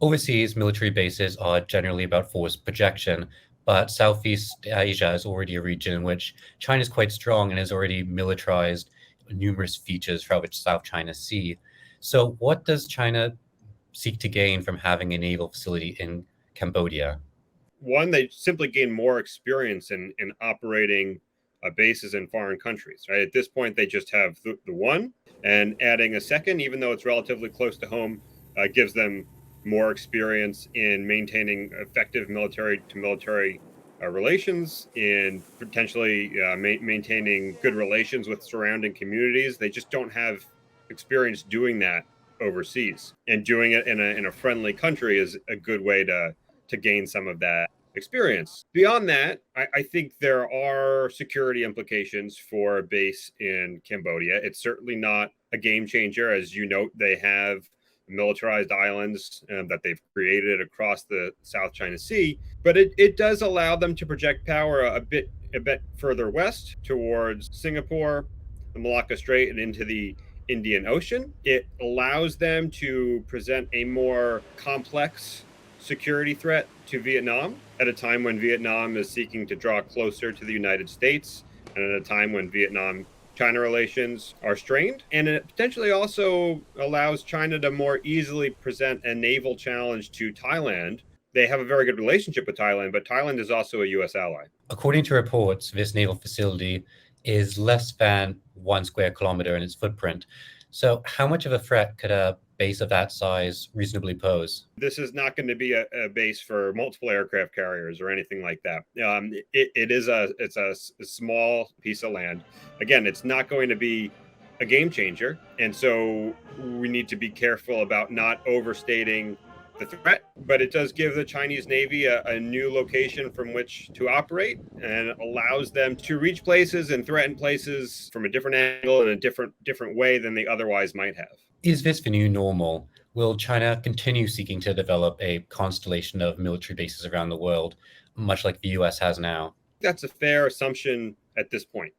Overseas military bases are generally about force projection, but Southeast Asia is already a region in which China is quite strong and has already militarized numerous features throughout the South China Sea. So, what does China seek to gain from having a naval facility in Cambodia? One, they simply gain more experience in operating bases in foreign countries. Right at this point, they just have the one, and adding a second, even though it's relatively close to home, gives them more experience in maintaining effective military to military relations, in potentially maintaining good relations with surrounding communities. They just don't have experience doing that overseas, and doing it in a friendly country is a good way to gain some of that experience. Beyond that, I think there are security implications for a base in Cambodia. It's certainly not a game changer. As you note, they have militarized islands that they've created across the South China Sea, but it does allow them to project power a bit further west towards Singapore, the Malacca Strait, and into the Indian Ocean. It allows them to present a more complex security threat to Vietnam at a time when Vietnam is seeking to draw closer to the United States, and at a time when Vietnam China relations are strained. And it potentially also allows China to more easily present a naval challenge to Thailand. They have a very good relationship with Thailand, but Thailand is also a US ally. According to reports, this naval facility is less than 1 square kilometer in its footprint. So, how much of a threat could a base of that size reasonably pose? This is not going to be a base for multiple aircraft carriers or anything like that. It's a small piece of land. Again, it's not going to be a game changer, and so we need to be careful about not overstating the threat. But it does give the Chinese Navy a new location from which to operate, and allows them to reach places and threaten places from a different angle and a different way than they otherwise might have. Is this the new normal? Will China continue seeking to develop a constellation of military bases around the world, much like the US has now? That's a fair assumption at this point.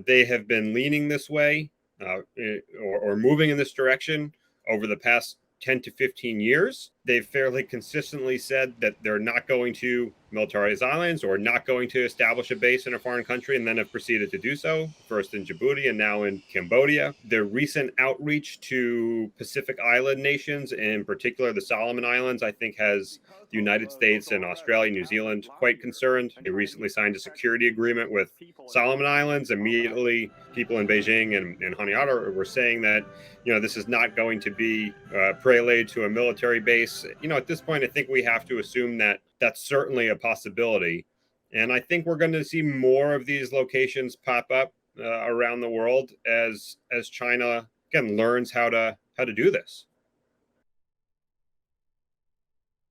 They have been leaning this way, or moving in this direction over the past 10 to 15 years. They've fairly consistently said that they're not going to militarize islands or not going to establish a base in a foreign country, and then have proceeded to do so, first in Djibouti and now in Cambodia. Their recent outreach to Pacific Island nations, in particular the Solomon Islands, I think has the United States and Australia, New Zealand quite concerned. They recently signed a security agreement with Solomon Islands. Immediately, people in Beijing and Honiara were saying that, this is not going to be prelude to a military base. At this point, I think we have to assume that that's certainly a possibility. And I think we're going to see more of these locations pop up around the world as China again learns how to do this.